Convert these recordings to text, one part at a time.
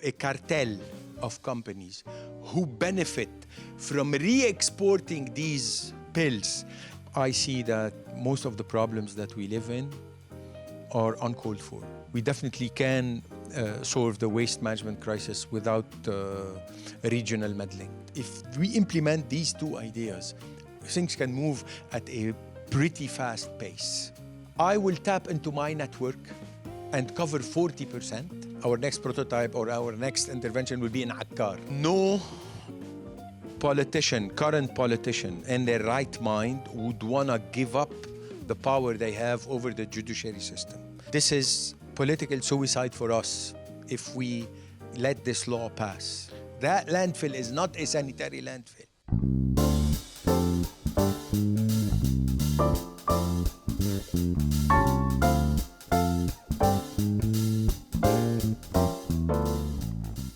A cartel of companies who benefit from re-exporting these pills. I see that most of the problems that we live in are uncalled for. We definitely can solve the waste management crisis without regional meddling. If we implement these two ideas, things can move at a pretty fast pace. I will tap into my network and cover 40%. Our next prototype or our next intervention will be in Akkar. No politician, current politician, in their right mind would want to give up the power they have over the judiciary system. This is political suicide for us if we let this law pass. That landfill is not a sanitary landfill.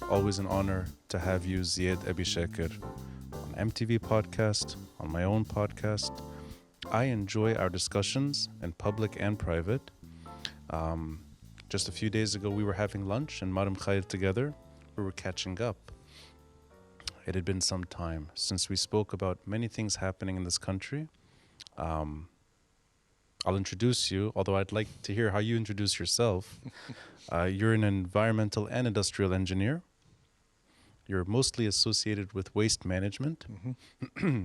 Always an honor to have you, Ziad Abi Chaker, on MTV podcast, on my own podcast. I enjoy our discussions in public and private. Just a few days ago, we were having lunch in Maram Khair together. We were catching up. It had been some time since we spoke about many things happening in this country. I'll introduce you, although I'd like to hear how you introduce yourself. You're an environmental and industrial engineer. You're mostly associated with waste management. Mm-hmm.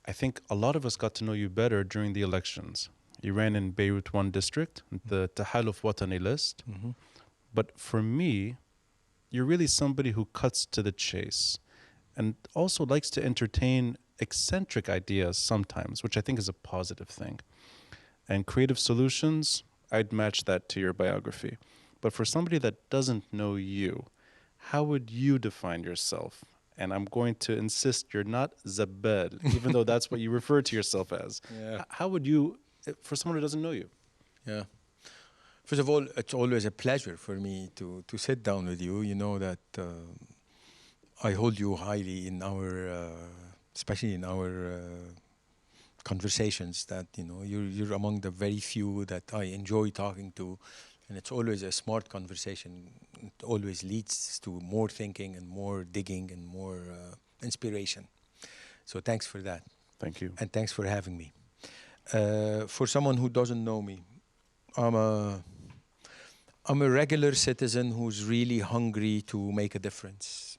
I think a lot of us got to know you better during the elections. You ran in Beirut 1 district, the Tahaluf Watani list. Mm-hmm. But for me, you're really somebody who cuts to the chase and also likes to entertain eccentric ideas sometimes, which I think is a positive thing. And creative solutions, I'd match that to your biography. But for somebody that doesn't know you, how would you define yourself? And I'm going to insist you're not Zabel, even though that's what you refer to yourself as. Yeah. How would you, for someone who doesn't know you? Yeah. First of all, it's always a pleasure for me to sit down with you. You know that I hold you highly in our, especially in our conversations, that, you know, you're among the very few that I enjoy talking to. And it's always a smart conversation. It always leads to more thinking and more digging and more inspiration. So thanks for that. Thank you. And thanks for having me. For someone who doesn't know me, I'm a regular citizen who's really hungry to make a difference.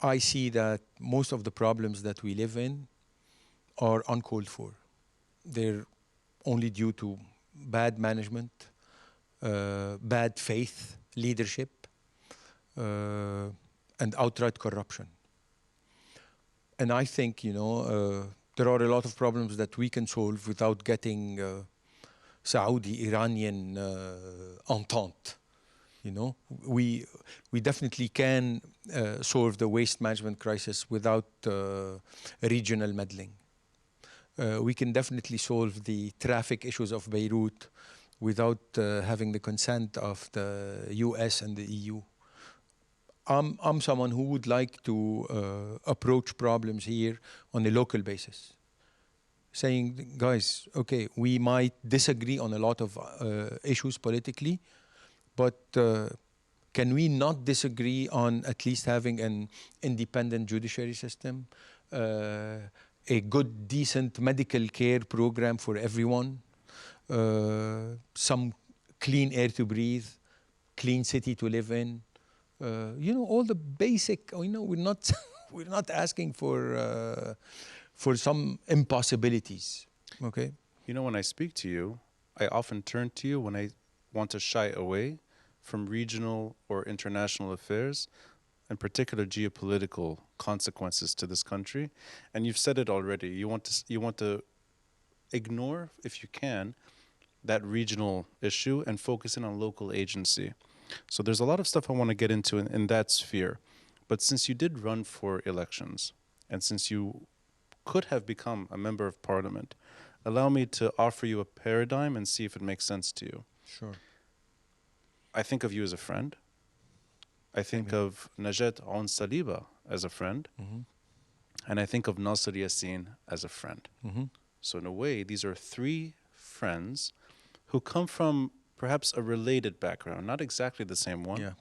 I see that most of the problems that we live in are uncalled for. They're only due to bad management, bad faith, leadership, and outright corruption. And I think, you know, there are a lot of problems that we can solve without getting Saudi-Iranian entente. You know, we definitely can solve the waste management crisis without regional meddling. We can definitely solve the traffic issues of Beirut without having the consent of the US and the EU. I'm someone who would like to approach problems here on a local basis, saying, guys, okay, we might disagree on a lot of issues politically, but can we not disagree on at least having an independent judiciary system, a good, decent medical care program for everyone, some clean air to breathe, clean city to live in, you know, all the basic. You know, we're not asking for some impossibilities. Okay. You know, when I speak to you, I often turn to you when I want to shy away from regional or international affairs, in particular geopolitical consequences to this country. And you've said it already. You want to ignore, if you can, that regional issue and focus in on local agency. So there's a lot of stuff I want to get into in that sphere. But since you did run for elections, and since you could have become a member of parliament, allow me to offer you a paradigm and see if it makes sense to you. Sure. I think of you as a friend. I think of Najat Aoun Saliba as a friend. Mm-hmm. And I think of Nasser Yassin as a friend. Mm-hmm. So in a way, these are three friends who come from perhaps a related background, not exactly the same one, Yeah.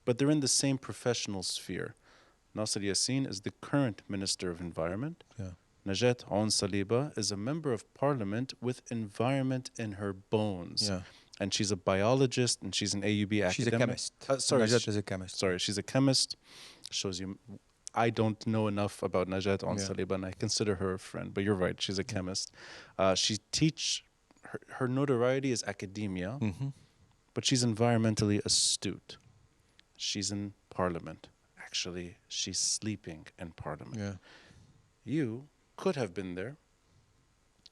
but they're in the same professional sphere. Nasser Yassin is the current Minister of Environment. Yeah. Najat Aoun Saliba is a member of parliament with environment in her bones. Yeah. And she's a biologist and she's an AUB She's a academic. chemist. Sorry, Najat is a chemist. sorry, she's a chemist. Shows you, I don't know enough about Najat Aoun Yeah. Saliba and I consider her a friend, but you're right, she's a Yeah. chemist. Her notoriety is academia, Mm-hmm. but she's environmentally astute. She's in parliament. Actually, she's sleeping in parliament. Yeah. You could have been there,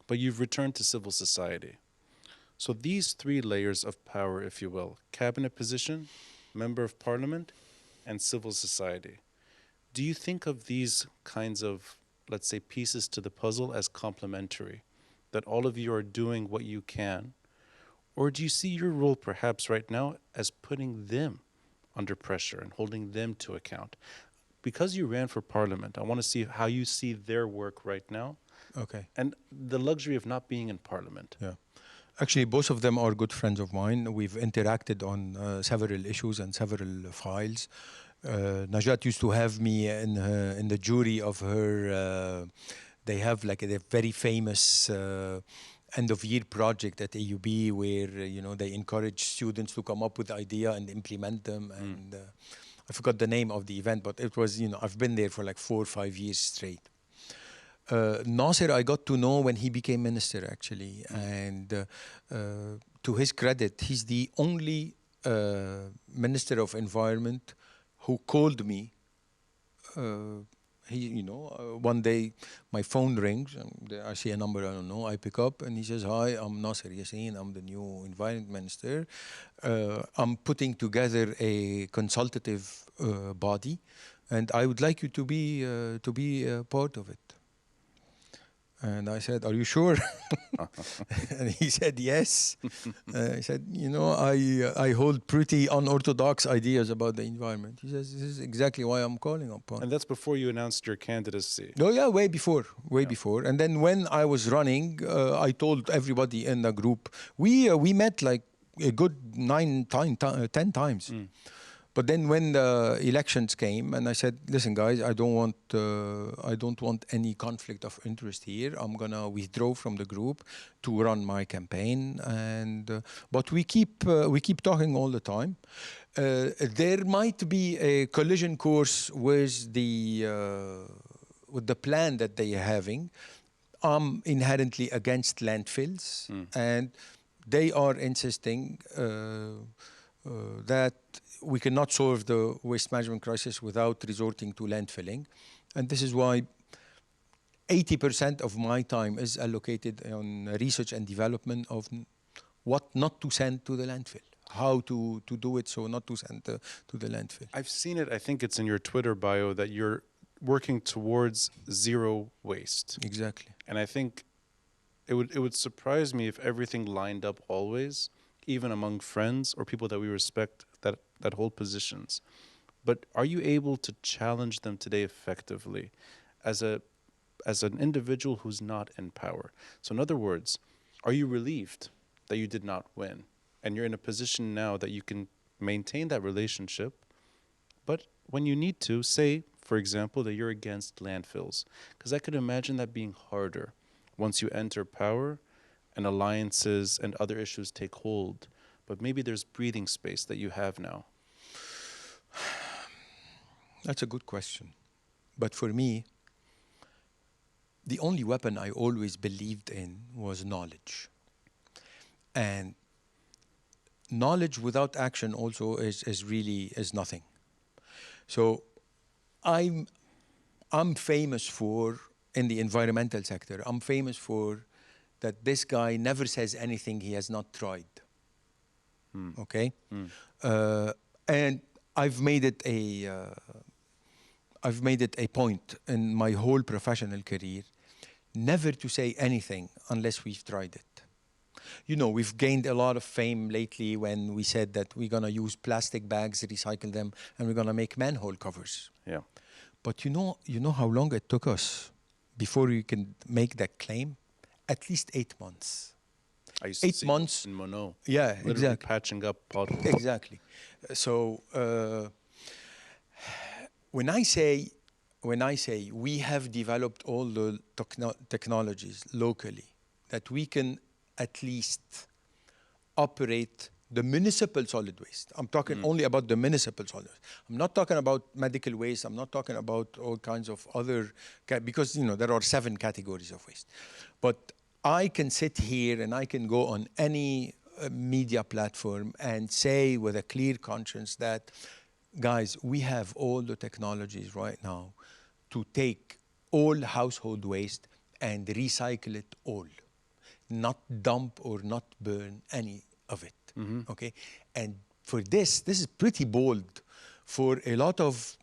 but you've returned to civil society. So these three layers of power, if you will, cabinet position, member of parliament, and civil society. Do you think of these kinds of, let's say, pieces to the puzzle as complementary? That all of you are doing what you can? Or do you see your role perhaps right now as putting them under pressure and holding them to account? Because you ran for parliament, I want to see how you see their work right now Okay. and the luxury of not being in parliament. Yeah. Actually, both of them are good friends of mine. We've interacted on several issues and several files. Najat used to have me in the jury of her. They have like a very famous end of year project at AUB where they encourage students to come up with idea and implement them. And I forgot the name of the event, but it was I've been there for like 4 or 5 years straight. Nasser, I got to know when he became minister, actually. And to his credit, he's the only minister of environment who called me. One day my phone rings, and I see a number I don't know. I pick up, and he says, "Hi, I'm Nasser Yassin. I'm the new environment minister. I'm putting together a consultative body, and I would like you to be part of it." And I said, "Are you sure?" And he said, "Yes." I said, I hold pretty unorthodox ideas about the environment." He says, "This is exactly why I'm calling upon." And that's before you announced your candidacy. Oh yeah, way before. And then when I was running, I told everybody in the group. We met like a good 10 times. But then when the elections came, and I said, "Listen, guys, I don't want any conflict of interest here. I'm gonna withdraw from the group to run my campaign." And but we keep talking all the time. There might be a collision course with the plan that they are having. I'm inherently against landfills, and they are insisting that we cannot solve the waste management crisis without resorting to landfilling. And this is why 80% of my time is allocated on research and development of what not to send to the landfill, how to do it so not to send to the landfill. I've seen it, I think it's in your Twitter bio, that you're working towards zero waste. Exactly. And I think it would surprise me if everything lined up always, even among friends or people that we respect that hold positions. But are you able to challenge them today effectively as an individual who's not in power? So in other words, are you relieved that you did not win? And you're in a position now that you can maintain that relationship, but when you need to, say, for example, that you're against landfills. Because I could imagine that being harder once you enter power and alliances and other issues take hold. But maybe there's breathing space that you have now. That's a good question. But for me, the only weapon I always believed in was knowledge. And knowledge without action also is nothing. So I'm famous for, in the environmental sector, I'm famous for that this guy never says anything he has not tried. Okay? And I've made it a point in my whole professional career never to say anything unless we've tried it. We've gained a lot of fame lately when we said that we're going to use plastic bags, recycle them, and we're going to make manhole covers. Yeah. But you know how long it took us before we can make that claim? At least 8 months. I used to 8 see months. in Mono. Yeah, Literally exactly. patching up potholes. Exactly. So when I say we have developed all the technologies locally that we can at least operate the municipal solid waste. I'm talking only about the municipal solid waste. I'm not talking about medical waste. I'm not talking about all kinds of other, because there are 7 categories of waste. But I can sit here and I can go on any media platform and say with a clear conscience that, guys, we have all the technologies right now to take all household waste and recycle it all, not dump or not burn any of it. Okay, and for this is pretty bold for a lot of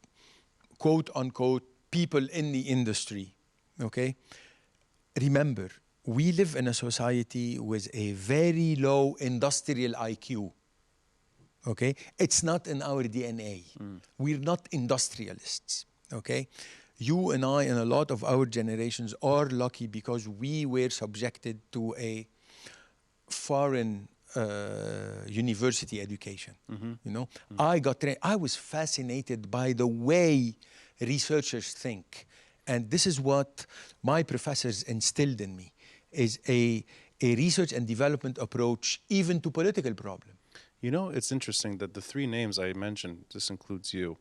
quote unquote people in the industry. Okay, remember, we live in a society with a very low industrial IQ. Okay, it's not in our DNA. We're not industrialists. Okay, you and I and a lot of our generations are lucky because we were subjected to a foreign university education. I got trained. I was fascinated by the way researchers think, and this is what my professors instilled in me: is a research and development approach even to political problems. It's interesting that the 3 names I mentioned, this includes you,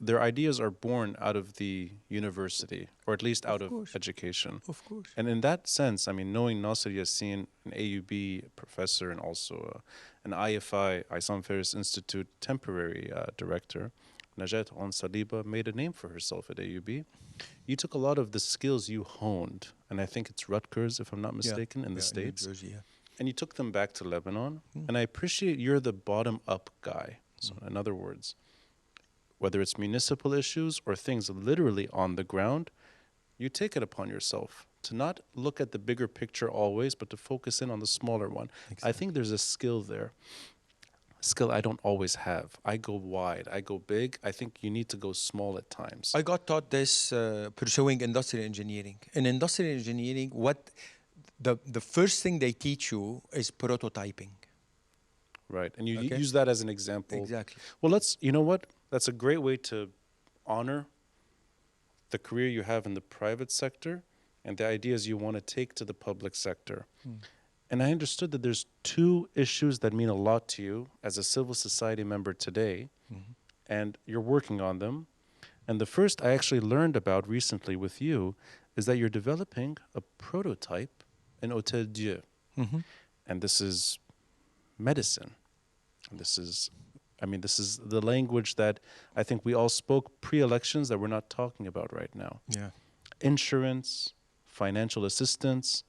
their ideas are born out of the university, or at least out of education. Of course. And in that sense, I mean, knowing Nasser Yassin, an AUB professor and also an IFI, Isam Ferris Institute temporary director, Najat Saliba made a name for herself at AUB. You took a lot of the skills you honed, and I think it's Rutgers, if I'm not mistaken, in the States. In New Jersey, and you took them back to Lebanon. And I appreciate you're the bottom-up guy. So in other words, whether it's municipal issues or things literally on the ground, you take it upon yourself to not look at the bigger picture always, but to focus in on the smaller one. Exactly. I think there's a skill there. Skill I don't always have. I go wide, I go big. I think you need to go small at times. I got taught this pursuing industrial engineering. In industrial engineering, what the first thing they teach you is prototyping. Right, and you use that as an example. Exactly. Well, you know what? That's a great way to honor the career you have in the private sector and the ideas you want to take to the public sector. And I understood that there's 2 issues that mean a lot to you as a civil society member today, and you're working on them. And the first I actually learned about recently with you is that you're developing a prototype in Hôtel Dieu. And this is medicine. And this is the language that I think we all spoke pre-elections that we're not talking about right now. Yeah. Insurance, financial assistance,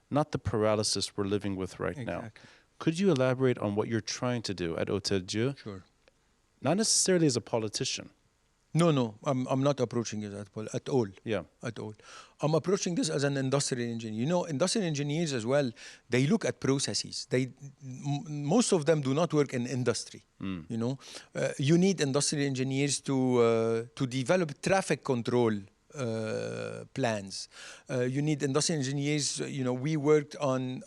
not the paralysis we're living with right now. Could you elaborate on what you're trying to do at Hôtel Dieu? Sure. Not necessarily as a politician. No, I'm not approaching it at all. Yeah. At all. I'm approaching this as an industrial engineer. Industrial engineers as well, they look at processes. Most of them do not work in industry. You need industrial engineers to develop traffic control plans. You need industrial engineers. We worked on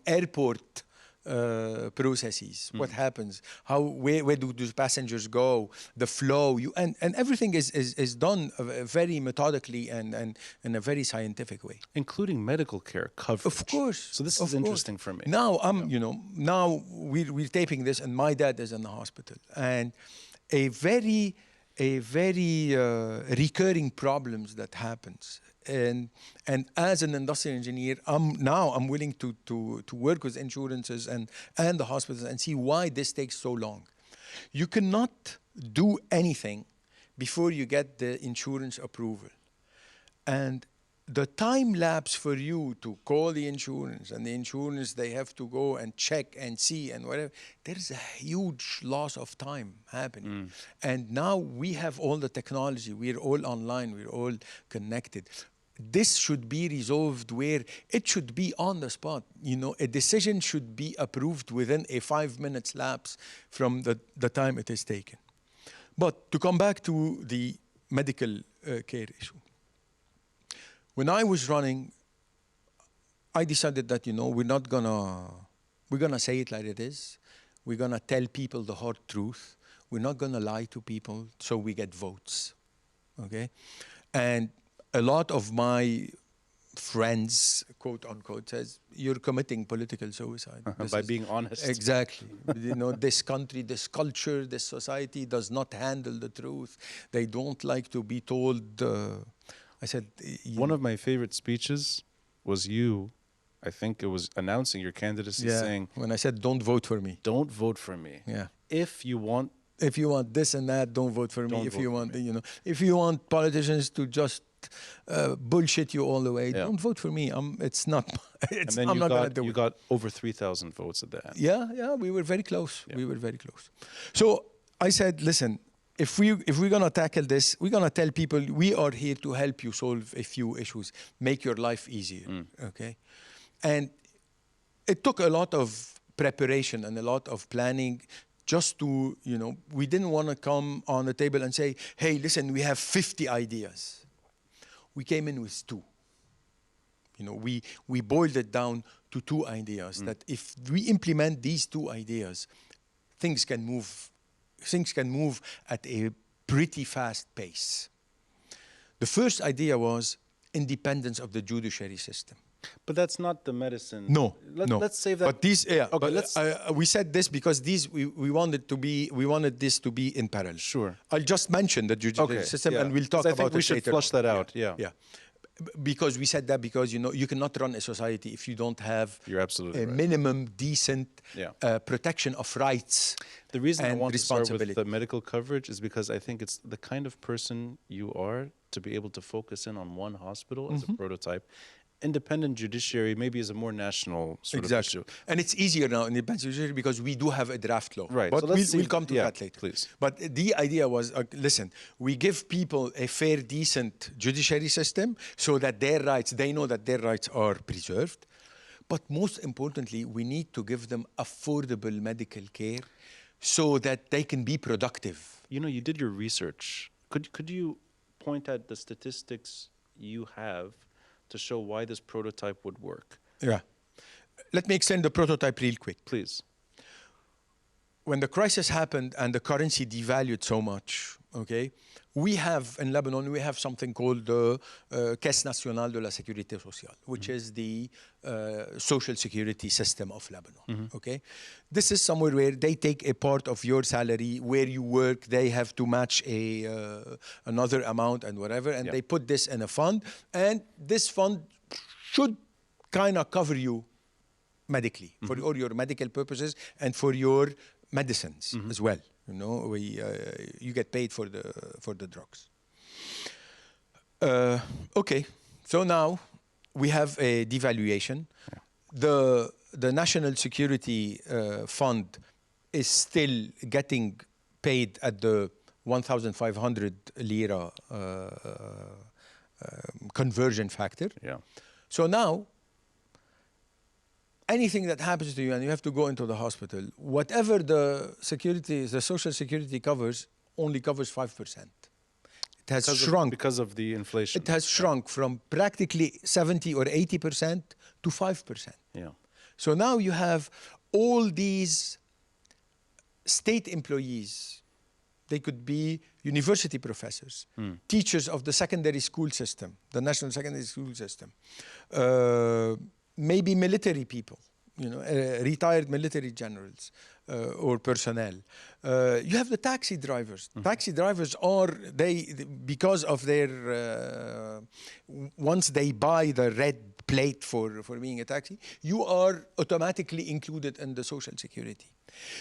airport processes. What happens? Where do those passengers go? The flow. And everything is done very methodically and in a very scientific way, including medical care coverage. Of course. So this is interesting for me. Now now we're taping this, and my dad is in the hospital, and a very recurring problems that happens. And as an industrial engineer, I'm willing to work with insurances and the hospitals and see why this takes so long. You cannot do anything before you get the insurance approval. And the time lapse for you to call the insurance, and the insurance, they have to go and check and see and whatever, there's a huge loss of time happening. And now we have all the technology. We're all online. We're all connected. This should be resolved where it should be on the spot. A decision should be approved within a 5 minutes lapse from the time it is taken. But to come back to the medical care issue, when I was running, I decided that, we're gonna say it like it is. We're gonna tell people the hard truth. We're not gonna lie to people so we get votes, okay? And a lot of my friends, quote unquote, says, you're committing political suicide. By being honest. Exactly. This country, this culture, this society does not handle the truth. They don't like to be told. I said, one of my favorite speeches was you. I think it was announcing your candidacy, saying, when I said, don't vote for me. Don't vote for me. Yeah. If you want this and that, don't vote for me. If you want politicians to just bullshit you all the way, don't vote for me. It's not. I'm not gonna do it. You got over 3,000 votes at the end. Yeah, we were very close. Yeah. We were very close. So I said, listen, if we're gonna tackle this, we're gonna tell people we are here to help you solve a few issues, make your life easier. Okay, and it took a lot of preparation and a lot of planning. Just to, we didn't want to come on the table and say, hey, listen, we have 50 ideas. We came in with 2. We boiled it down to 2 ideas, that if we implement these 2 ideas, things can move at a pretty fast pace. The first idea was independence of the judiciary system. But that's not the medicine. No. Let's save that. But these, okay, but we said this because we wanted this to be in parallel. Sure. I'll just mention the judiciary system, and we'll talk about it later. I think we should flush that out. Yeah. Because we said that because you cannot run a society if you don't have a minimum decent protection of rights. The reason I want to start with the medical coverage is because I think it's the kind of person you are to be able to focus in on one hospital as a prototype. Independent judiciary maybe is a more national sort of issue. And it's easier now in the independent judiciary because we do have a draft law. Right. But So we'll come to that later. Please. But the idea was, listen, we give people a fair, decent judiciary system so that they know that their rights are preserved. But most importantly, we need to give them affordable medical care so that they can be productive. You did your research. Could you point at the statistics you have to show why this prototype would work? Yeah. Let me extend the prototype real quick. Please. When the crisis happened and the currency devalued so much, okay, we have in Lebanon, we have something called the Caisse Nationale de la Sécurité Sociale, which is the social security system of Lebanon, okay? This is somewhere where they take a part of your salary, where you work, they have to match another amount and whatever, and they put this in a fund, and this fund should kind of cover you medically, for all your medical purposes and for your medicines as well. You get paid for the drugs. Okay, so now we have a devaluation. The National Security Fund is still getting paid at the 1,500 lira conversion factor. Yeah. So now, anything that happens to you and you have to go into the hospital, whatever the social security covers, only covers 5%. It has shrunk. Because of the inflation. It has shrunk from practically 70 or 80% to 5%. Yeah. So now you have all these state employees. They could be university professors, teachers of the secondary school system, the national secondary school system, maybe military people, retired military generals or personnel. You have the taxi drivers. Taxi drivers because of their, once they buy the red plate for being a taxi, you are automatically included in the social security.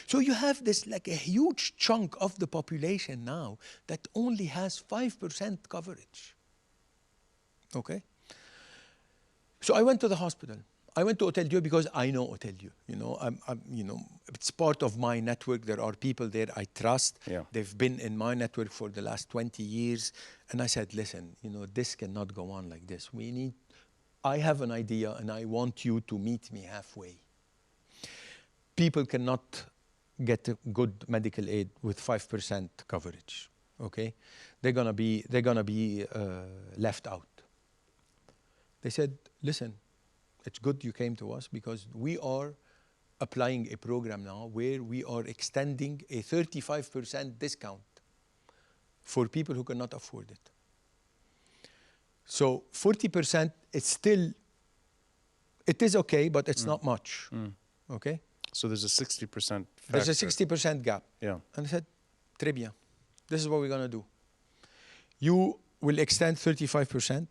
So you have this like a huge chunk of the population now that only has 5% coverage. Okay? So I went to the hospital. I went to Hotel Dieu because I know Hotel Dieu. It's part of my network. There are people there I trust. Yeah. They've been in my network for the last 20 years. And I said, listen, this cannot go on like this. I have an idea and I want you to meet me halfway. People cannot get a good medical aid with 5% coverage. Okay? They're gonna be left out. They said, listen, it's good you came to us because we are applying a program now where we are extending a 35% discount for people who cannot afford it. So 40% is still, it is okay, but it's not much, okay? So there's a 60% factor. There's a 60% gap. Yeah. And I said, très bien. This is what we're gonna do. You will extend 35%.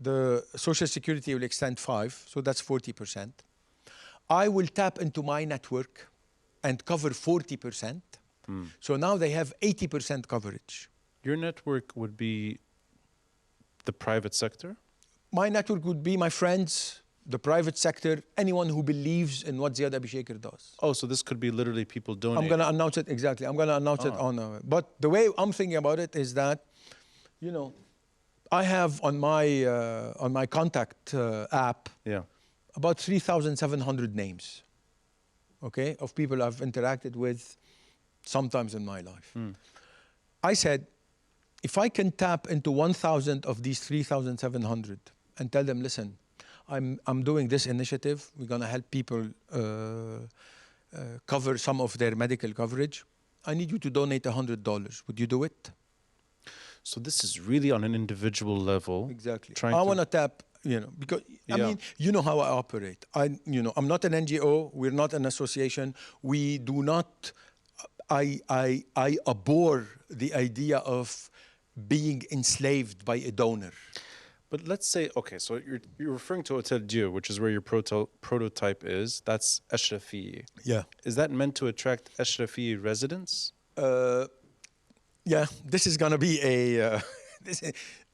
The Social Security will extend 5%, so that's 40%. I will tap into my network and cover 40%. So now they have 80% coverage. Your network would be the private sector? My network would be my friends, the private sector, anyone who believes in what Ziad Abi Chaker does. Oh, so this could be literally people donating. I'm going to announce it, exactly. I'm going to announce it on... but the way I'm thinking about it is that, you know, I have on my contact app about 3,700 names, okay, of people I've interacted with sometimes in my life. I said, if I can tap into 1,000 of these 3,700 and tell them, listen, I'm doing this initiative. We're going to help people cover some of their medical coverage. I need you to donate $100. Would you do it? So this is really on an individual level. Exactly. I want to tap, you know, because I mean, you know how I operate. You know, I'm not an NGO. We're not an association. We do not. I abhor the idea of being enslaved by a donor. But let's say, okay, so you're referring to Hotel Dieu, which is where your prototype is. That's Ashrafi. Yeah. Is that meant to attract Ashrafi residents? Yeah, this is going to be a...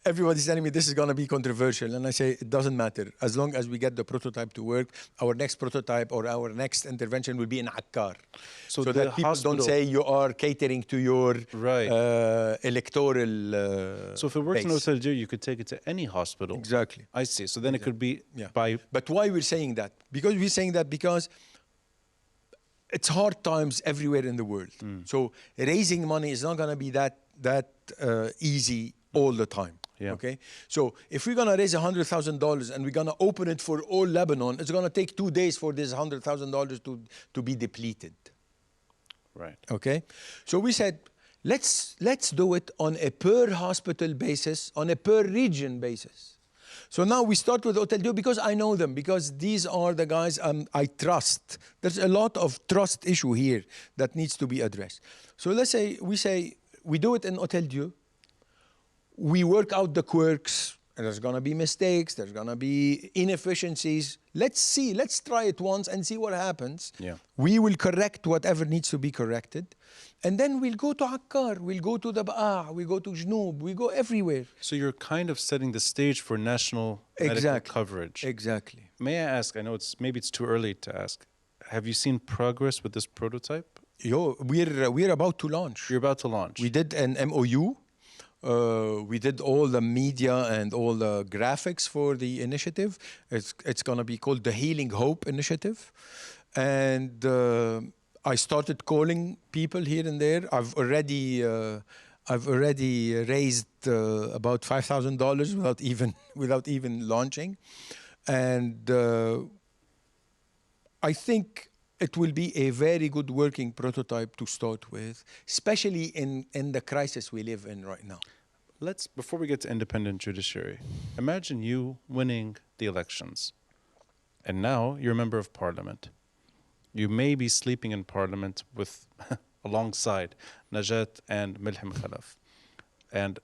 everybody's telling me this is going to be controversial, and I say it doesn't matter. As long as we get the prototype to work, our next prototype or our next intervention will be in Akkar. So that people don't say you are catering to your electoral So if it works in Hotel Dieu, you could take it to any hospital. Exactly. I see. So then it could be by... But why we're saying that? Because we're saying that because it's hard times everywhere in the world. So raising money is not going to be that easy all the time. Okay, so if we're going to raise $100,000 and we're going to open it for all Lebanon, it's going to take 2 days for this $100,000 to be depleted. Right. Okay, so we said let's do it on a per hospital basis, on a per region basis. So now we start with Hotel Dieu because I know them, because these are the guys I trust. There's a lot of trust issue here that needs to be addressed. So let's say we do it in Hotel Dieu. We work out the quirks. There's going to be mistakes. There's going to be inefficiencies. Let's see. Let's try it once and see what happens. We will correct whatever needs to be corrected. And then we'll go to Akkar. We'll go to the Ba'a. We go to Jnoub. We go everywhere. So you're kind of setting the stage for national medical coverage. Exactly. May I ask, I know maybe it's too early to ask, have you seen progress with this prototype? We're about to launch. You're about to launch. We did an MOU. We did all the media and all the graphics for the initiative. It's going to be called the Healing Hope Initiative. And I started calling people here and there. I've already raised about $5,000 without even launching. And I think it will be a very good working prototype to start with, especially in the crisis we live in right now. Before we get to independent judiciary, imagine you winning the elections, and now you're a member of parliament. You may be sleeping in parliament with, alongside Najat and Milhem Khalaf. And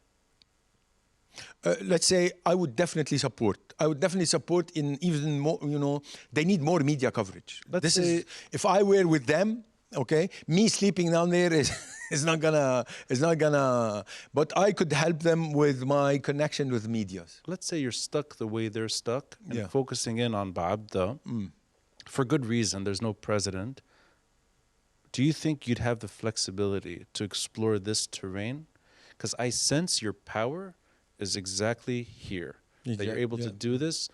let's say I would definitely support. I would definitely support in even more, you know, they need more media coverage. If I were with them, okay, me sleeping down there is not gonna, but I could help them with my connection with media. Let's say you're stuck the way they're stuck and focusing in on Ba'abda. For good reason, there's no president. Do you think you'd have the flexibility to explore this terrain? Because I sense your power is exactly here, that you're able to do this.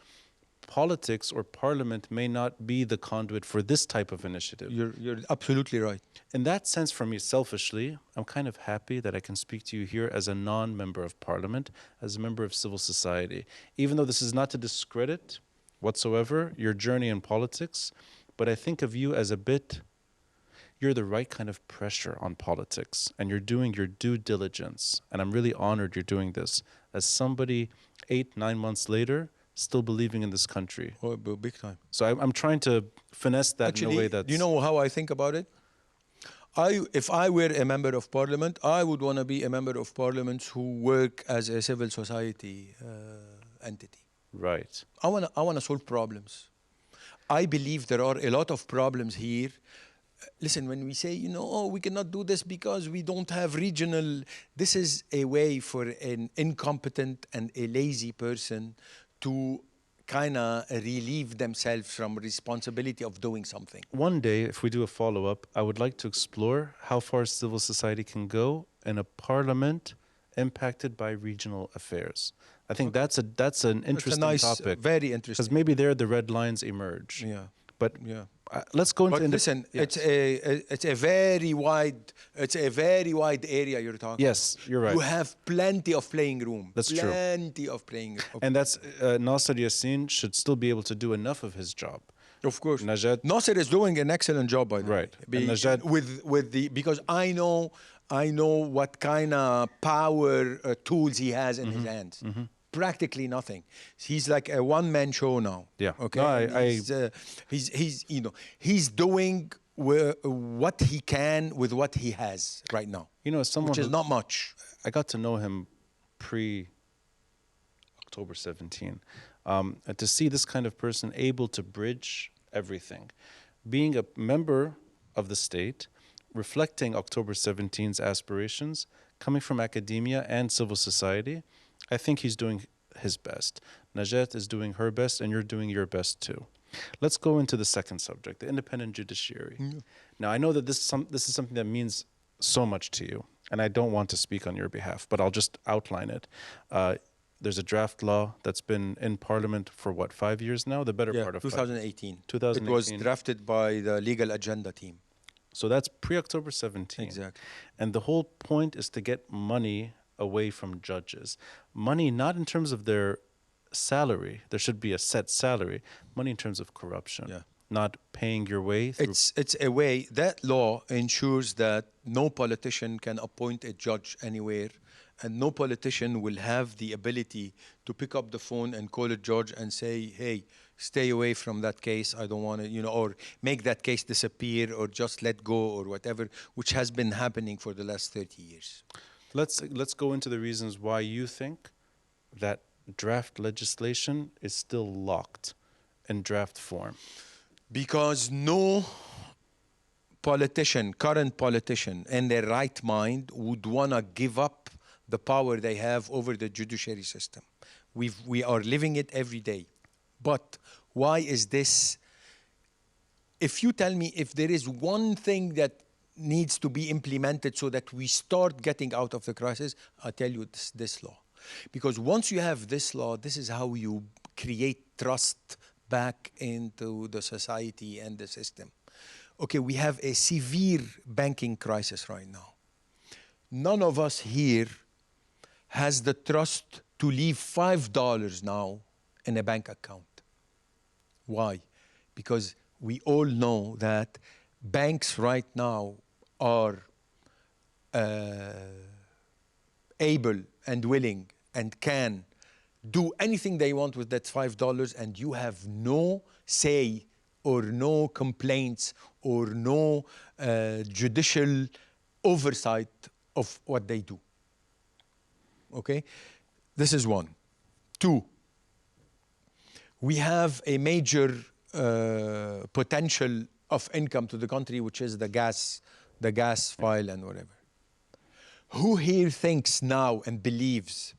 Politics or parliament may not be the conduit for this type of initiative. You're absolutely right. In that sense, for me, selfishly, I'm kind of happy that I can speak to you here as a non-member of parliament, as a member of civil society. Even though this is not to discredit whatsoever, your journey in politics, but I think of you as a bit, you're the right kind of pressure on politics, and you're doing your due diligence. And I'm really honored you're doing this as somebody 8-9 months later still believing in this country. Oh, big time. So I'm trying to finesse that in a way that's... do you know how I think about it? If I were a member of parliament, I would want to be a member of parliament who work as a civil society entity. Right. I want to solve problems. I believe there are a lot of problems here. Listen, when we say, oh, we cannot do this because we don't have regional, this is a way for an incompetent and a lazy person to kind of relieve themselves from responsibility of doing something. One day, if we do a follow-up, I would like to explore how far civil society can go in a parliament impacted by regional affairs. I think that's an interesting topic. Very interesting. Because maybe there the red lines emerge. Yeah. But yeah. Let's go into... But listen, yes. it's a very wide area you're talking Yes, about. You're right. You have plenty of playing room. That's true. Plenty of playing room. And that's Nasser Yassin should still be able to do enough of his job. Of course. Najat... Nasser is doing an excellent job, by the way. Right. And Najat... because I know what kind of power tools he has in his hands. Mm-hmm. Practically nothing. He's like a one-man show now. Yeah. Okay. No, he's doing what he can with what he has right now. Someone which is not much. I got to know him pre-October 17. And to see this kind of person able to bridge everything, being a member of the state, reflecting October 17's aspirations, coming from academia and civil society, I think he's doing his best. Najat is doing her best, and you're doing your best too. Let's go into the second subject, the independent judiciary. Mm. Now, I know that this is something that means so much to you, and I don't want to speak on your behalf, but I'll just outline it. There's a draft law that's been in Parliament for, 5 years now? The better part of 2018. 2018. It was drafted by the legal agenda team. So that's pre-October 17. Exactly. And the whole point is to get money away from judges. Money not in terms of their salary. There should be a set salary. Money in terms of corruption. Yeah. Not paying your way through... It's a way. That law ensures that no politician can appoint a judge anywhere, and no politician will have the ability to pick up the phone and call a judge and say, hey, stay away from that case. I don't want to, or make that case disappear or just let go or whatever, which has been happening for the last 30 years. Let's go into the reasons why you think that draft legislation is still locked in draft form. Because no current politician in their right mind would want to give up the power they have over the judiciary system. We are living it every day. But why is this? If you tell me if there is one thing that needs to be implemented so that we start getting out of the crisis, I'll tell you this law. Because once you have this law, this is how you create trust back into the society and the system. Okay, we have a severe banking crisis right now. None of us here has the trust to leave $5 now in a bank account. Why? Because we all know that banks right now are able and willing and can do anything they want with that $5, and you have no say or no complaints or no judicial oversight of what they do. Okay? This is one. Two, we have a major potential of income to the country, which is the gas file and whatever. Who here thinks now and believes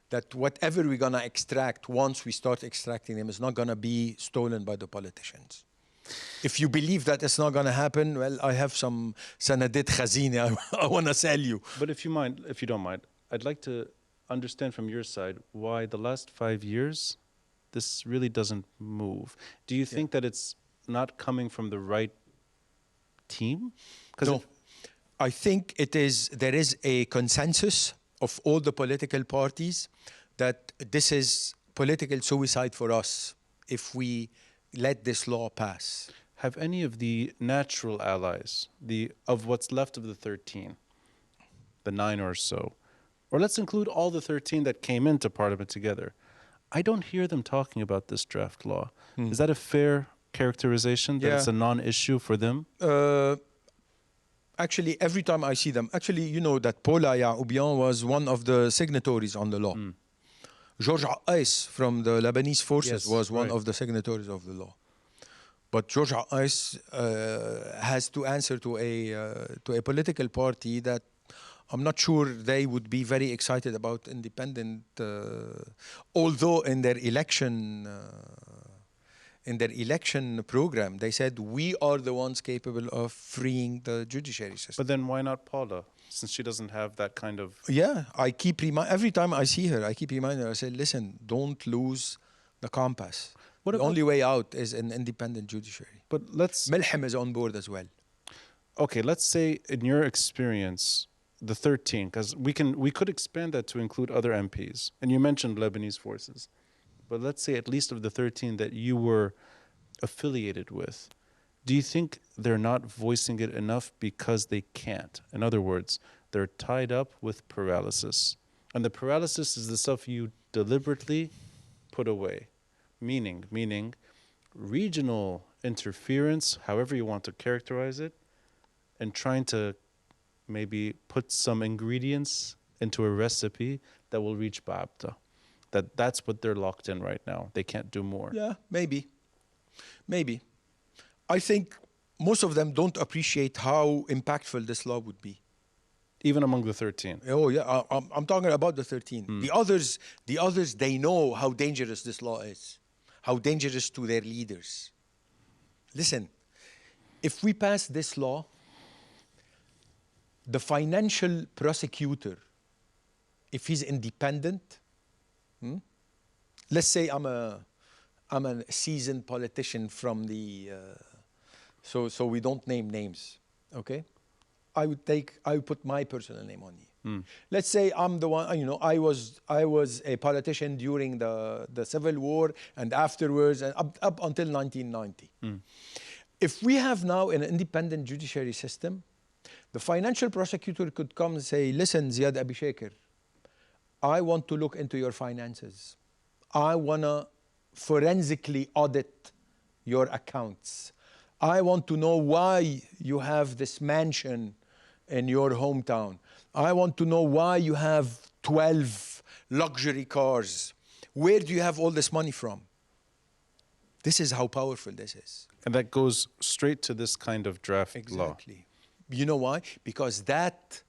that whatever we're going to extract, once we start extracting them, is not going to be stolen by the politicians? If you believe that it's not going to happen, well, I have some sanadit khazini I want to sell you. But if you don't mind, I'd like to understand from your side why the last 5 years this really doesn't move. Do you think that it's not coming from the right team? No. I think there is a consensus of all the political parties that this is political suicide for us if we let this law pass. Have any of the natural allies, of what's left of the 13, the 9 or so, or let's include all the 13 that came into parliament together, I don't hear them talking about this draft law. Is that a fair characterization, that it's a non-issue for them? Actually, every time I see them, actually, you know that Paula Yaoubian was one of the signatories on the law. George Ais from the Lebanese forces was one of the signatories of the law. But George Ais has to answer to a political party that I'm not sure they would be very excited about independent, although in their election program, they said we are the ones capable of freeing the judiciary system. But then why not Paula, since she doesn't have that kind of... Yeah, I keep every time I see her, I keep reminding her, I say, listen, don't lose the compass. The only way out is an independent judiciary. But let's... Melhem is on board as well. Okay, let's say in your experience, the 13, because we could expand that to include other MPs. And you mentioned Lebanese forces. But let's say at least of the 13 that you were affiliated with, do you think they're not voicing it enough because they can't? In other words, they're tied up with paralysis. And the paralysis is the stuff you deliberately put away. Meaning regional interference, however you want to characterize it, and trying to maybe put some ingredients into a recipe that will reach Ba'abta. That's what they're locked in right now. They can't do more. Yeah, maybe. I think most of them don't appreciate how impactful this law would be. Even among the 13. Oh yeah, I'm talking about the 13. The others, they know how dangerous this law is, how dangerous to their leaders. Listen, if we pass this law, the financial prosecutor, if he's independent, let's say I'm a seasoned politician from the, so we don't name names, okay? I would put my personal name on you. Let's say I'm the one, I was a politician during the Civil War and afterwards, and up until 1990. If we have now an independent judiciary system, the financial prosecutor could come and say, listen, Ziad Abi Chaker, I want to look into your finances. I want to forensically audit your accounts. I want to know why you have this mansion in your hometown. I want to know why you have 12 luxury cars. Where do you have all this money from? This is how powerful this is. And that goes straight to this kind of draft law. Exactly. You know why? Because that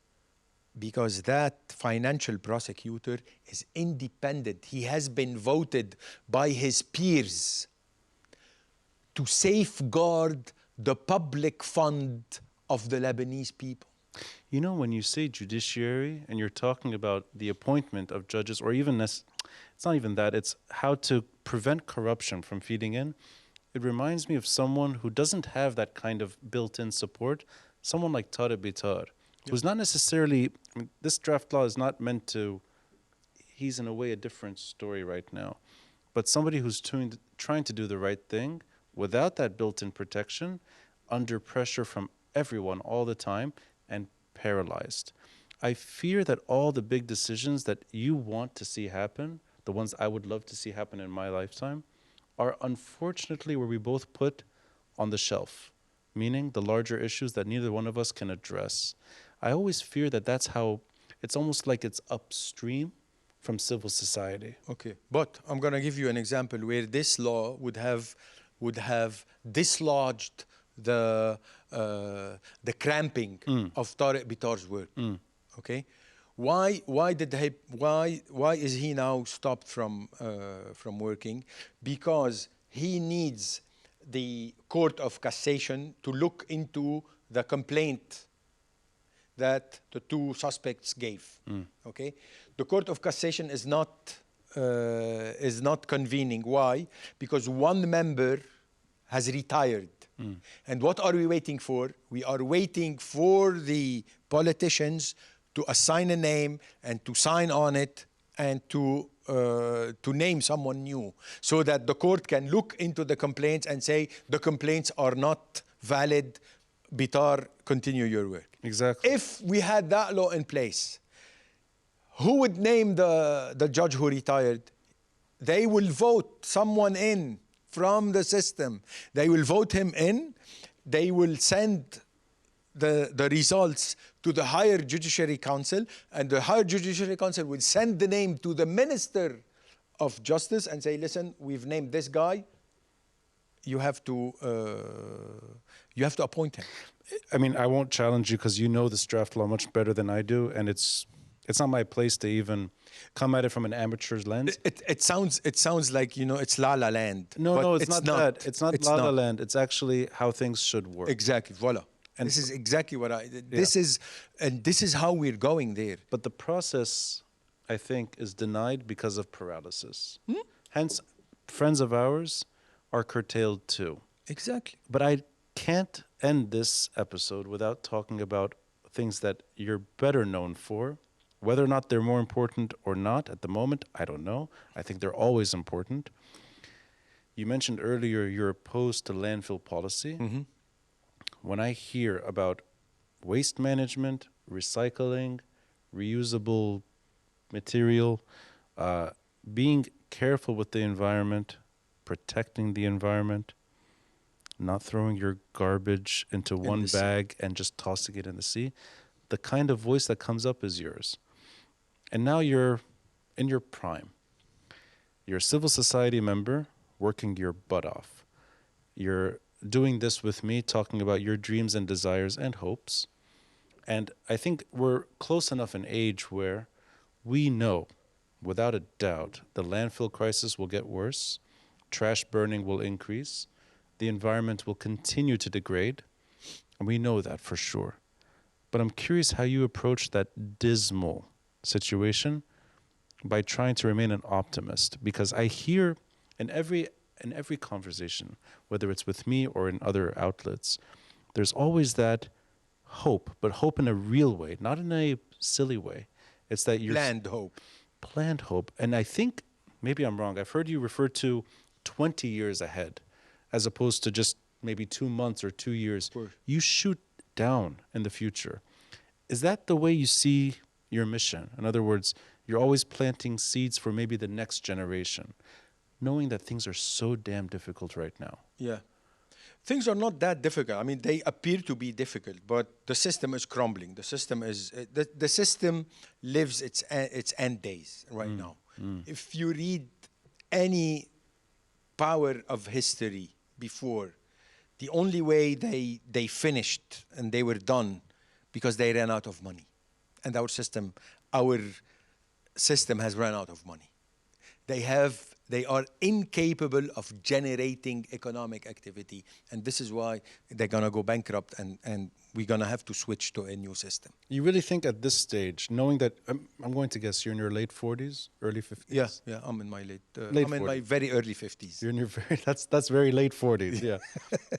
financial prosecutor is independent. He has been voted by his peers to safeguard the public fund of the Lebanese people. You know, when you say judiciary and you're talking about the appointment of judges, or even it's not even that, it's how to prevent corruption from feeding in. It reminds me of someone who doesn't have that kind of built-in support, someone like Tarek Bitar, who's not necessarily, this draft law is not meant to, he's in a way a different story right now, but somebody who's trying to do the right thing without that built-in protection, under pressure from everyone all the time, and paralyzed. I fear that all the big decisions that you want to see happen, the ones I would love to see happen in my lifetime, are unfortunately where we both put on the shelf, meaning the larger issues that neither one of us can address. I always fear that that's how, it's almost like it's upstream from civil society. Okay, but I'm going to give you an example where this law would have dislodged the cramping of Tarek Bitar's work. Okay, why is he now stopped from working? Because he needs the Court of Cassation to look into the complaint that the two suspects gave. Okay, the Court of Cassation is not convening. Why? Because one member has retired. And what are we waiting for? We are waiting for the politicians to assign a name and to sign on it and to to name someone new, so that the court can look into the complaints and say the complaints are not valid. Bitar, continue your work. Exactly. If we had that law in place, who would name the judge who retired? They will vote someone in from the system. They will vote him in. They will send the results to the higher judiciary council, and the higher judiciary council will send the name to the minister of justice and say, listen, we've named this guy. You have to appoint him. I mean, I won't challenge you because you know this draft law much better than I do, and it's not my place to even come at it from an amateur's lens. It sounds like, you know, it's La La Land. No, it's not that. It's not La La Land. It's actually how things should work. Exactly. Voila. And this is exactly what this is how we're going there. But the process, I think, is denied because of paralysis. Hence, friends of ours are curtailed too. Exactly. But I can't end this episode without talking about things that you're better known for. Whether or not they're more important or not at the moment, I don't know. I think they're always important. You mentioned earlier you're opposed to landfill policy. Mm-hmm. When I hear about waste management, recycling, reusable material, being careful with the environment, protecting the environment, not throwing your garbage into one bag and just tossing it in the sea, the kind of voice that comes up is yours. And now you're in your prime. You're a civil society member working your butt off. You're doing this with me, talking about your dreams and desires and hopes. And I think we're close enough in age where we know, without a doubt, the landfill crisis will get worse, trash burning will increase, the environment will continue to degrade, and we know that for sure. But I'm curious how you approach that dismal situation by trying to remain an optimist, because I hear in every conversation, whether it's with me or in other outlets, there's always that hope, but hope in a real way, not in a silly way. It's that you're planned hope. And I think, maybe I'm wrong, I've heard you refer to 20 years ahead as opposed to just maybe 2 months or 2 years. You shoot down in the future. Is that the way you see your mission? In other words, you're always planting seeds for maybe the next generation, knowing that things are so damn difficult right now. Yeah. Things are not that difficult. I mean, they appear to be difficult, but the system is crumbling. The system is the system lives its end days right now. If you read any power of history before, the only way they finished and they were done because they ran out of money, and our system has run out of money. They are incapable of generating economic activity, and this is why they're gonna go bankrupt, and we're gonna have to switch to a new system. You really think at this stage, knowing that I'm going to guess you're in your late 40s, early 50s? Yeah, I'm in my late I'm 40s. in my very early 50s. You're in your that's very late 40s. Yeah,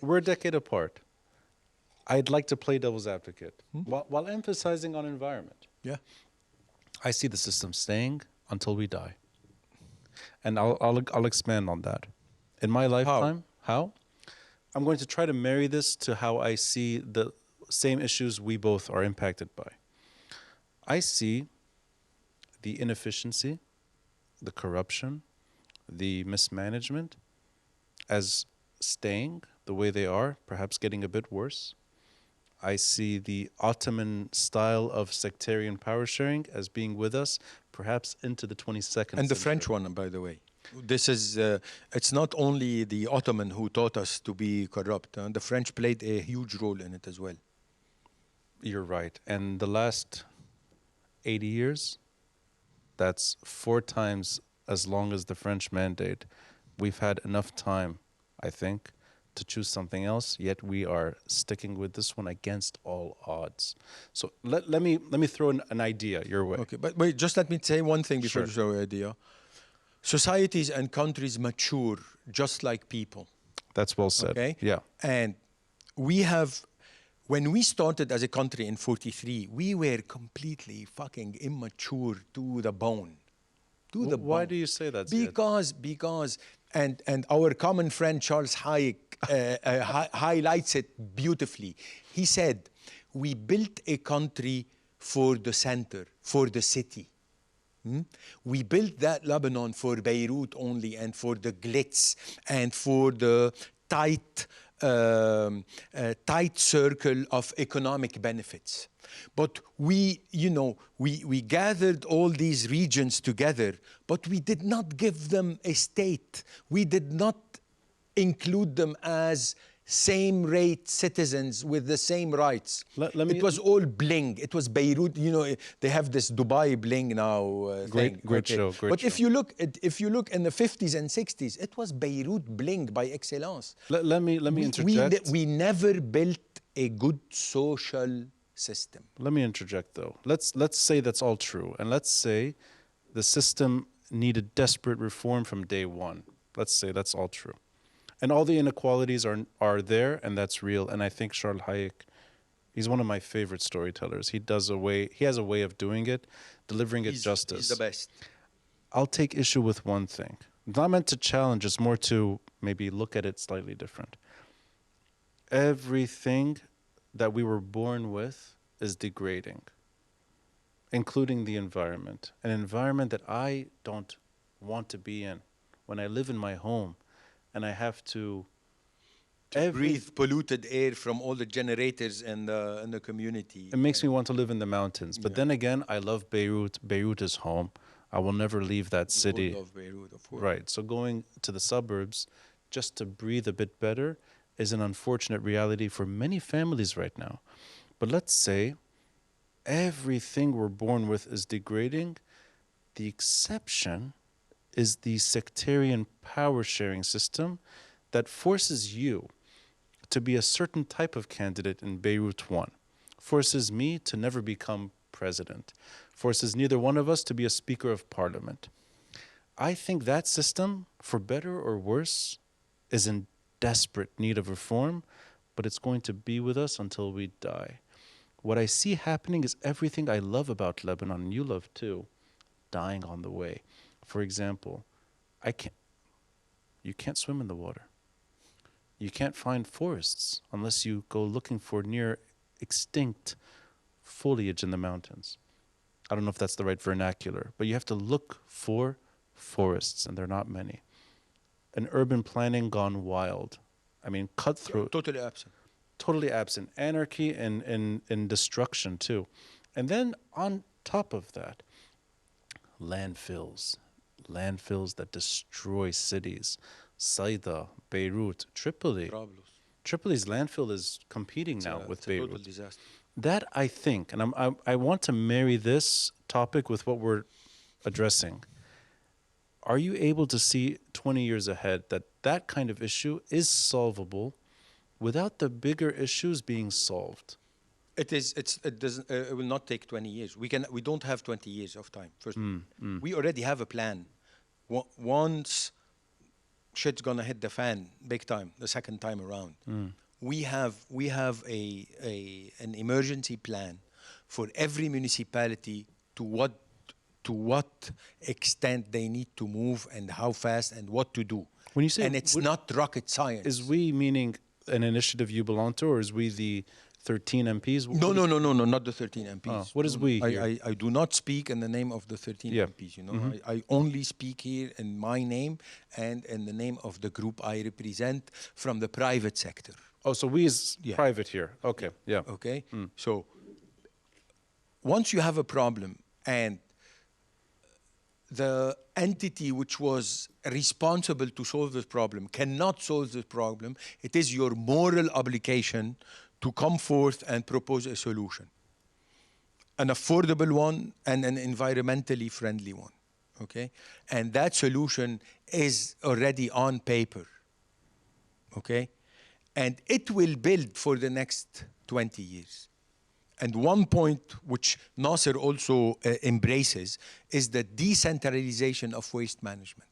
we're a decade apart. I'd like to play devil's advocate while emphasizing on environment. Yeah, I see the system staying until we die. And I'll expand on that. In my lifetime, how? I'm going to try to marry this to how I see the same issues we both are impacted by. I see the inefficiency, the corruption, the mismanagement as staying the way they are, perhaps getting a bit worse. I see the Ottoman style of sectarian power sharing as being with us, perhaps into the 22nd century. And the French one, by the way. This is, it's not only the Ottoman who taught us to be corrupt. The French played a huge role in it as well. You're right. And the last 80 years, that's 4 times as long as the French mandate. We've had enough time, I think, to choose something else, yet we are sticking with this one against all odds. So let me throw an idea your way. Okay, but wait, just let me say one thing before you throw an idea. Societies and countries mature just like people. That's well said. Okay? Yeah. And when we started as a country in 43, we were completely fucking immature to the bone. to the Why bone. do you say that, Ziad? Because and our common friend Charles Hayek highlights it beautifully. He said, we built a country for the center, for the city. We built that Lebanon for Beirut only, and for the glitz, and for the tight circle of economic benefits. But we gathered all these regions together, but we did not give them a state. We did not include them as same rate citizens with the same rights. It was all bling. It was Beirut. They have this Dubai bling now. Great show. But if you look in the 50s and 60s, it was Beirut bling by excellence. Let me interject. We never built a good social system. Let me interject, though. Let's say that's all true, and let's say the system needed desperate reform from day one. Let's say that's all true. And all the inequalities are there, and that's real. And I think Charles Hayek, he's one of my favorite storytellers. He has a way of doing it, delivering it justice. He's the best. I'll take issue with one thing. It's not meant to challenge, it's more to maybe look at it slightly different. Everything that we were born with is degrading, including the environment. An environment that I don't want to be in. When I live in my home, and I have to breathe polluted air from all the generators in the community. It makes me want to live in the mountains. But then again, I love Beirut. Beirut is home. I will never leave that city. I love Beirut, of course. Right. So going to the suburbs just to breathe a bit better is an unfortunate reality for many families right now. But let's say everything we're born with is degrading. The exception is the sectarian power sharing system that forces you to be a certain type of candidate in Beirut 1, forces me to never become president, forces neither one of us to be a speaker of parliament. I think that system, for better or worse, is in desperate need of reform, but it's going to be with us until we die. What I see happening is everything I love about Lebanon, and you love too, dying on the way. For example, you can't swim in the water. You can't find forests unless you go looking for near extinct foliage in the mountains. I don't know if that's the right vernacular, but you have to look for forests, and there are not many. An urban planning gone wild. I mean, cutthroat. Totally absent. Totally absent. Anarchy and destruction, too. And then on top of that, landfills that destroy cities. Saida, Beirut, Tripoli. Tripoli's landfill is competing now with Beirut. It's a total disaster. That I think, and I want to marry this topic with what we're addressing. Are you able to see 20 years ahead that kind of issue is solvable without the bigger issues being solved? It will not take 20 years. We don't have 20 years of time. First, we already have a plan. Once shit's gonna hit the fan, big time, the second time around, we have an emergency plan for every municipality to what extent they need to move and how fast and what to do. When you say, and it's not rocket science. Is we meaning an initiative you belong to, or is we the 13 MPs? No, not the 13 MPs. Oh, what is we here? I do not speak in the name of the 13 MPs, you know. I only speak here in my name and in the name of the group I represent from the private sector. Oh, so we is private here. Okay, yeah. Okay, so once you have a problem and the entity which was responsible to solve this problem cannot solve this problem, it is your moral obligation to come forth and propose a solution. An affordable one and an environmentally friendly one, okay? And that solution is already on paper, okay? And it will build for the next 20 years. And one point which Nasser also embraces is the decentralization of waste management.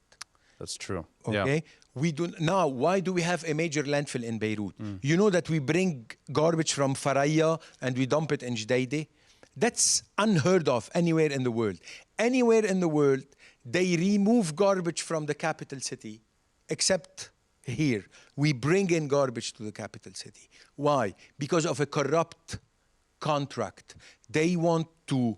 That's true. Okay. Yeah. Now, why do we have a major landfill in Beirut? You know that we bring garbage from Faraya and we dump it in Jdeide? That's unheard of anywhere in the world. Anywhere in the world, They remove garbage from the capital city, except here. We bring in garbage to the capital city. Why? Because of a corrupt contract. They want to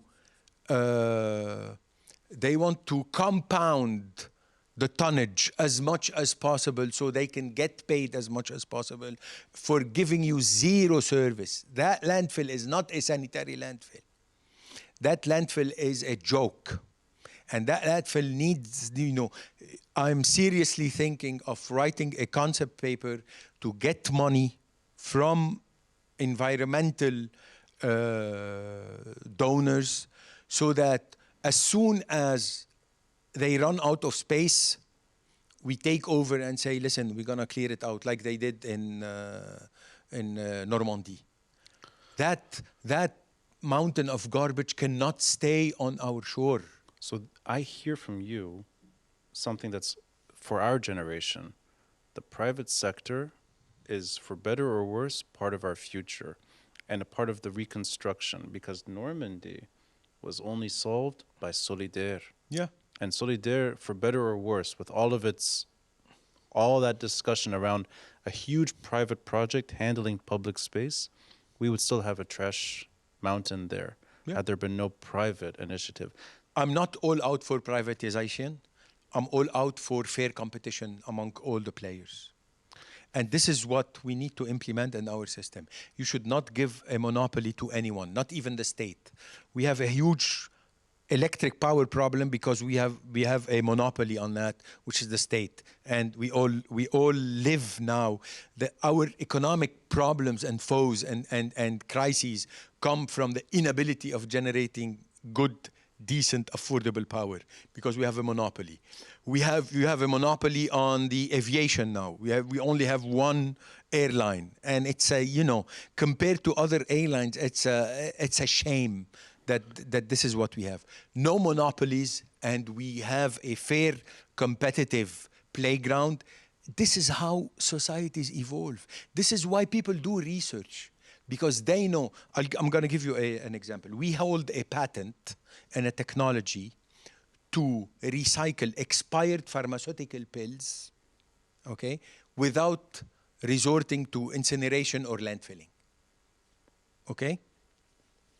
compound the tonnage as much as possible so they can get paid as much as possible for giving you zero service. That landfill is not a sanitary landfill. That landfill is a joke. And that landfill needs, I'm seriously thinking of writing a concept paper to get money from environmental donors so that as soon as they run out of space, we take over and say, listen, we're going to clear it out like they did in Normandy. That mountain of garbage cannot stay on our shore. So I hear from you something that's for our generation. The private sector is, for better or worse, part of our future and a part of the reconstruction, because Normandy was only solved by Solidaire. Yeah. And Solidaire, for better or worse, with all that discussion around a huge private project handling public space, we would still have a trash mountain there had there been no private initiative. I'm not all out for privatization. I'm all out for fair competition among all the players. And this is what we need to implement in our system. You should not give a monopoly to anyone, not even the state. We have a huge electric power problem because we have a monopoly on that, which is the state. And we all live now. Our economic problems and foes and crises come from the inability of generating good, decent, affordable power because we have a monopoly. You have a monopoly on the aviation now. We only have one airline, and it's compared to other airlines, it's a shame that this is what we have. No monopolies, and we have a fair, competitive playground. This is how societies evolve. This is why people do research, because they know. I'm going to give you an example. We hold a patent and a technology to recycle expired pharmaceutical pills, okay, without resorting to incineration or landfilling. Okay?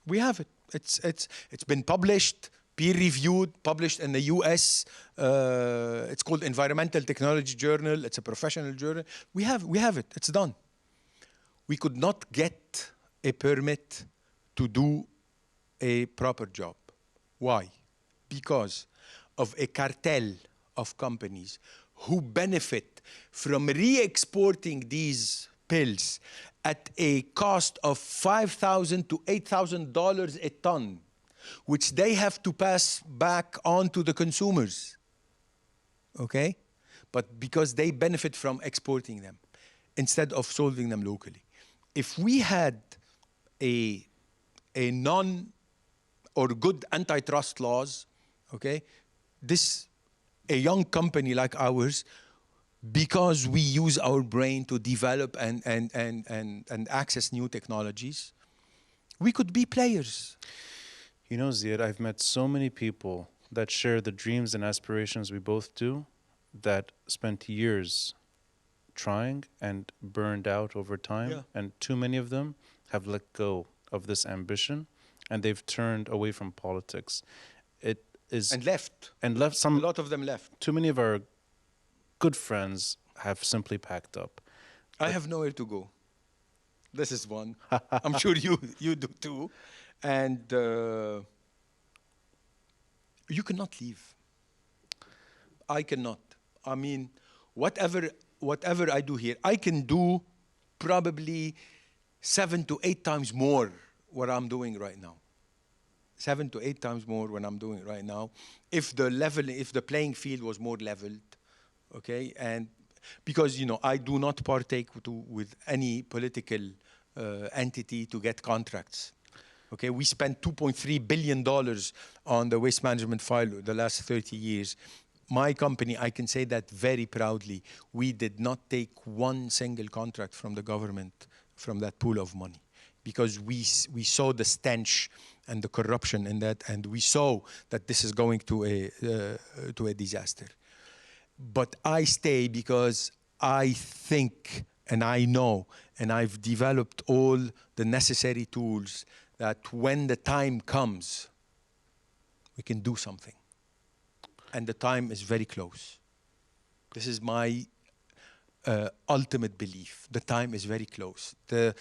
We have it. It's been published, peer-reviewed, published in the US. It's called Environmental Technology Journal. It's a professional journal. We have it. It's done. We could not get a permit to do a proper job. Why? Because of a cartel of companies who benefit from re-exporting these pills at a cost of $5,000 to $8,000 a ton, which they have to pass back on to the consumers. Okay? But because they benefit from exporting them instead of solving them locally. If we had a non or good antitrust laws, okay, a young company like ours, because we use our brain to develop and access new technologies, we could be players. You know, Ziad, I've met so many people that share the dreams and aspirations we both do, that spent years trying and burned out over time. Yeah. And too many of them have let go of this ambition, and they've turned away from politics. And left. A lot of them left. Too many of our good friends have simply packed up. I have nowhere to go. This is one. I'm sure you do too. And you cannot leave. I cannot. I mean, whatever I do here, I can do probably 7 to 8 times more what I'm doing right now. 7 to 8 times more what I'm doing right now. If the playing field was more leveled, okay, and because I do not partake with any political entity to get contracts. Okay, we spent $2.3 billion on the waste management file the last 30 years. My company, I can say that very proudly, we did not take one single contract from the government from that pool of money, because we saw the stench and the corruption in that, and we saw that this is going to a disaster. But I stay because I think and I know and I've developed all the necessary tools that when the time comes, we can do something. And the time is very close. This is my ultimate belief. The time is very close. The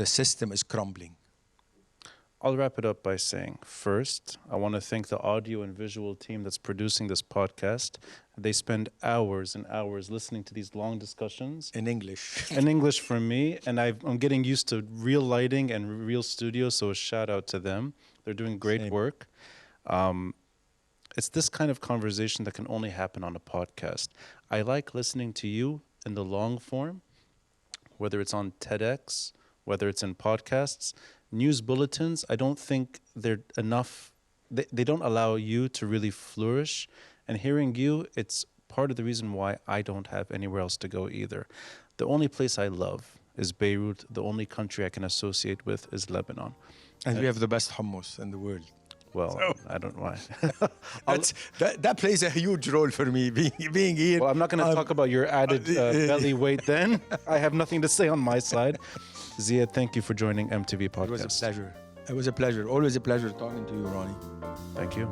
system is crumbling. I'll wrap it up by saying, first, I want to thank the audio and visual team that's producing this podcast. They spend hours and hours listening to these long discussions. In English. In English for me, and I'm getting used to real lighting and real studio, so a shout out to them. They're doing great work. It's this kind of conversation that can only happen on a podcast. I like listening to you in the long form, whether it's on TEDx, whether it's in podcasts. News bulletins, I don't think they're enough. They don't allow you to really flourish. And hearing you, it's part of the reason why I don't have anywhere else to go either. The only place I love is Beirut. The only country I can associate with is Lebanon. And we have the best hummus in the world. Well, So- I don't know why. That plays a huge role for me, being here. Well, I'm not going to talk about your added belly weight then. I have nothing to say on my side. Ziad, thank you for joining MTV Podcast. It was a pleasure. It was a pleasure. Always a pleasure talking to you, Ronnie. Thank you.